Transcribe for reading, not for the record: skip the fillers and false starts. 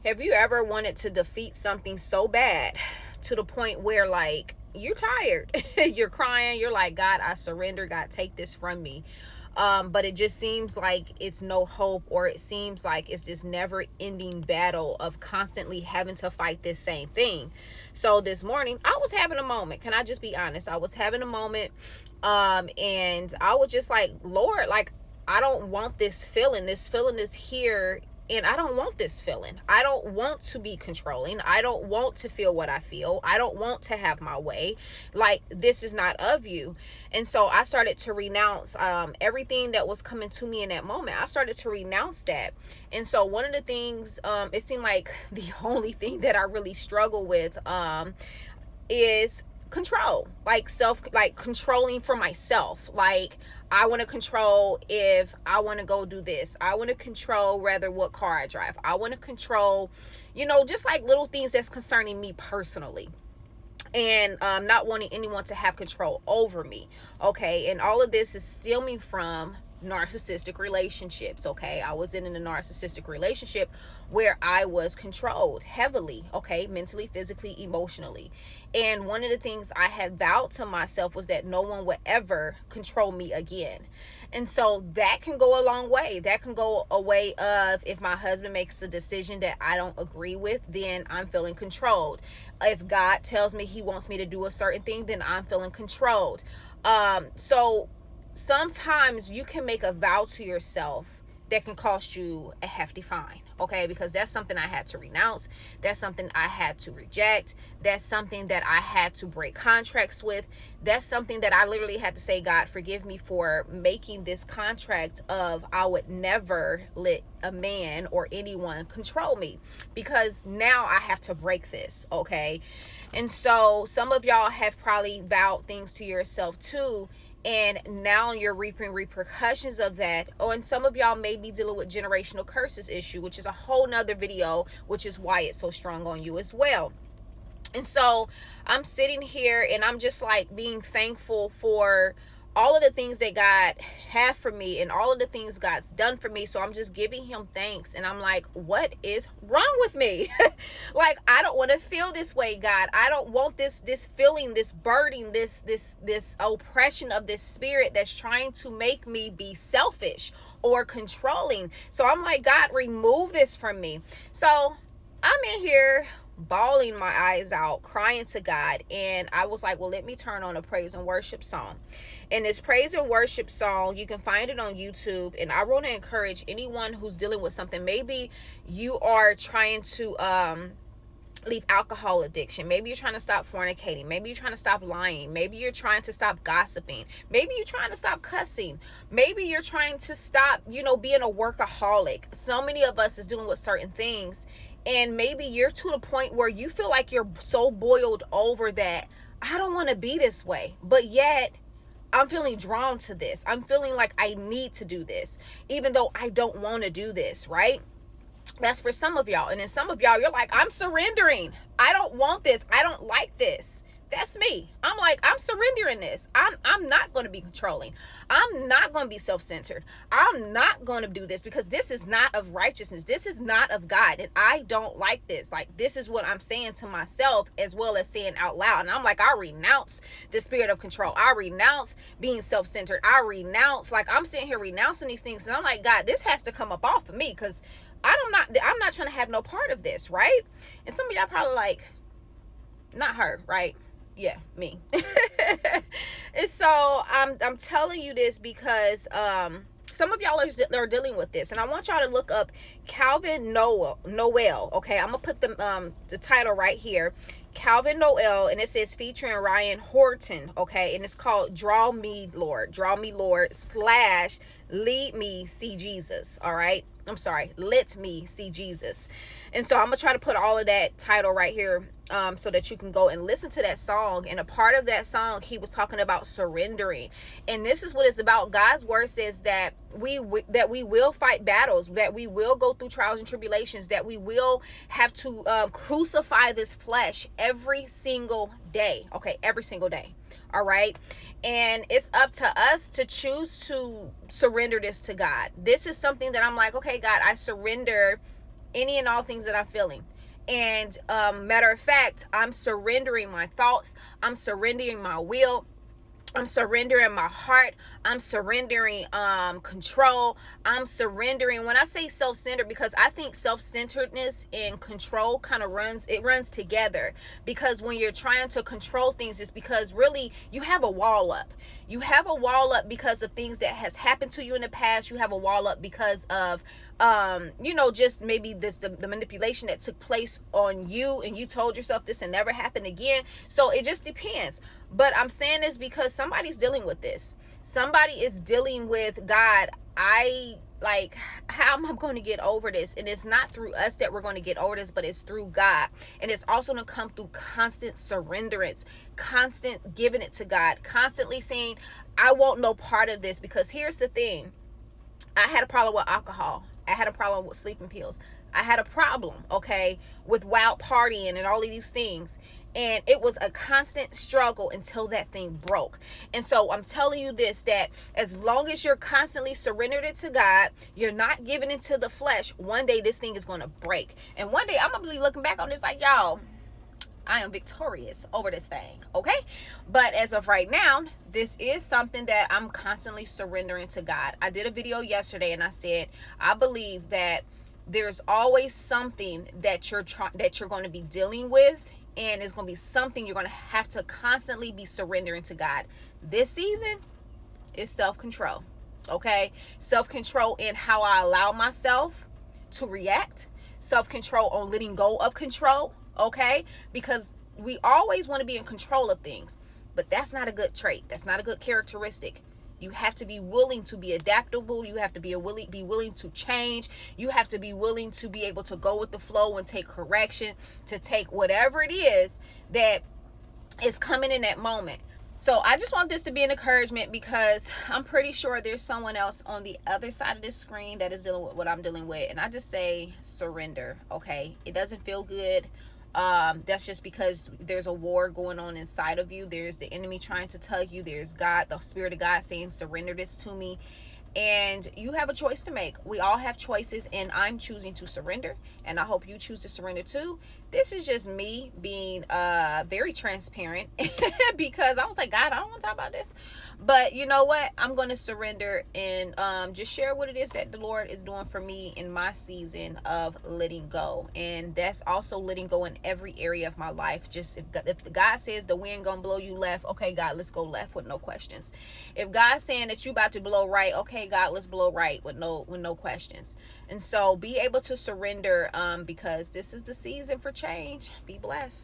Have you ever wanted to defeat something so bad to the point where, like, you're tired, you're crying, you're like, God, I surrender, God, take this from me. But it just seems like it's no hope, or it seems like it's this never ending battle of constantly having to fight this same thing. So this morning I was having a moment. Can I just be honest? I was having a moment. And I was just like, Lord, like, I don't want this feeling. This feeling is here, and I don't want this feeling. I don't want to be controlling. I don't want to feel what I feel. I don't want to have my way. Like, this is not of you. And so I started to renounce everything that was coming to me in that moment. I started to renounce that. And so one of the things, it seemed like the only thing that I really struggle with is control, like controlling for myself. Like, I want to control if I want to go do this. I want to control rather what car I drive. I want to control, just like little things that's concerning me personally, and not wanting anyone to have control over me. Okay. And all of this is stemming from narcissistic relationships. Okay. I was in a narcissistic relationship where I was controlled heavily. Okay. Mentally, physically, emotionally. And one of the things I had vowed to myself was that no one would ever control me again. And so that can go a long way. That can go a way of, if my husband makes a decision that I don't agree with, then I'm feeling controlled. If God tells me he wants me to do a certain thing, then I'm feeling controlled. So sometimes you can make a vow to yourself that can cost you a hefty fine. Okay, because that's something I had to renounce. That's something I had to reject. That's something that I had to break contracts with. That's something that I literally had to say, God, forgive me for making this contract of I would never let a man or anyone control me, because now I have to break this. Okay. And so some of y'all have probably vowed things to yourself too, and now you're reaping repercussions of that. Oh, and some of y'all may be dealing with generational curses issue, which is a whole nother video, which is why it's so strong on you as well. And so I'm sitting here and I'm just like being thankful for all of the things that God have for me and all of the things God's done for me. So I'm just giving him thanks. And I'm like, what is wrong with me? Like, I don't want to feel this way, God. I don't want this feeling, this burden, this oppression of this spirit that's trying to make me be selfish or controlling. So I'm like, God, remove this from me. So I'm in here bawling my eyes out, crying to God. And I was like, well, let me turn on a praise and worship song. And this praise and worship song, you can find it on YouTube. And I want to encourage anyone who's dealing with something. Maybe you are trying to leave alcohol addiction. Maybe you're trying to stop fornicating. Maybe you're trying to stop lying. Maybe you're trying to stop gossiping. Maybe you're trying to stop cussing. Maybe you're trying to stop, being a workaholic. So many of us is dealing with certain things. And maybe you're to the point where you feel like you're so boiled over that I don't want to be this way, but yet I'm feeling drawn to this. I'm feeling like I need to do this, even though I don't want to do this, right? That's for some of y'all. And then some of y'all, you're like, I'm surrendering. I don't want this. I don't like this. That's me. I'm like, I'm surrendering this. I'm not going to be controlling. I'm not going to be self-centered. I'm not going to do this because this is not of righteousness. This is not of God. And I don't like this. Like, this is what I'm saying to myself as well as saying out loud. And I'm like, I renounce the spirit of control. I renounce being self-centered. I renounce, like, I'm sitting here renouncing these things. And I'm like, God, this has to come up off of me, because I'm not trying to have no part of this, right? And some of y'all probably like, not her, right? Yeah, me. And so I'm telling you this because some of y'all are dealing with this, and I want y'all to look up Calvin Noel. Okay, I'm gonna put the title right here, Calvin Noel, and it says featuring Ryan Horton. Okay, and it's called Draw Me Lord / Lead Me See Jesus. All right, I'm sorry, Let Me See Jesus. And so I'm gonna try to put all of that title right here so that you can go and listen to that song. And a part of that song, he was talking about surrendering. And this is what it's about. God's word says that we will fight battles, that we will go through trials and tribulations, that we will have to crucify this flesh every single day. Okay, every single day. All right. And it's up to us to choose to surrender this to God. This is something that I'm like, okay, God, I surrender any and all things that I'm feeling. And matter of fact, I'm surrendering my thoughts. I'm surrendering my will. I'm surrendering my heart. I'm surrendering control. I'm surrendering. When I say self-centered, because I think self-centeredness and control kind of runs together. Because when you're trying to control things, it's because really you have a wall up. You have a wall up because of things that has happened to you in the past. You have a wall up because of just maybe the manipulation that took place on you, and you told yourself this and never happened again. So it just depends. But I'm saying this because somebody's dealing with this. Somebody is dealing with, God, how am I going to get over this? And it's not through us that we're going to get over this, but it's through God. And it's also going to come through constant surrenderance, constant giving it to God, constantly saying, I want no part of this. Because here's the thing. I had a problem with alcohol. I had a problem with sleeping pills. I had a problem, okay, with wild partying and all of these things. And it was a constant struggle until that thing broke. And so I'm telling you this, that as long as you're constantly surrendered it to God, you're not giving it to the flesh, one day this thing is going to break. And one day I'm going to be looking back on this like, y'all, I am victorious over this thing, okay? But as of right now, this is something that I'm constantly surrendering to God. I did a video yesterday and I said, I believe that there's always something that you're going to be dealing with, and it's going to be something you're going to have to constantly be surrendering to God. This season is self-control, okay? Self-control in how I allow myself to react. Self-control on letting go of control, okay? Because we always want to be in control of things, but that's not a good trait. That's not a good characteristic. You have to be willing to be adaptable. You have to be willing to change. You have to be willing to be able to go with the flow and take correction, to take whatever it is that is coming in that moment. So I just want this to be an encouragement, because I'm pretty sure there's someone else on the other side of this screen that is dealing with what I'm dealing with. And I just say surrender, okay? It doesn't feel good. That's just because there's a war going on inside of you. There's the enemy trying to tug you. There's God, the Spirit of God saying, surrender this to me. And you have a choice to make. We all have choices, and I'm choosing to surrender, and I hope you choose to surrender too. This is just me being very transparent because I was like, God, I don't want to talk about this. But you know what? I'm going to surrender and just share what it is that the Lord is doing for me in my season of letting go. And that's also letting go in every area of my life. Just if God says the wind going to blow you left, okay, God, let's go left with no questions. If God's saying that you about to blow right, okay, God, let's blow right with no questions. And so be able to surrender because this is the season for change. Be blessed.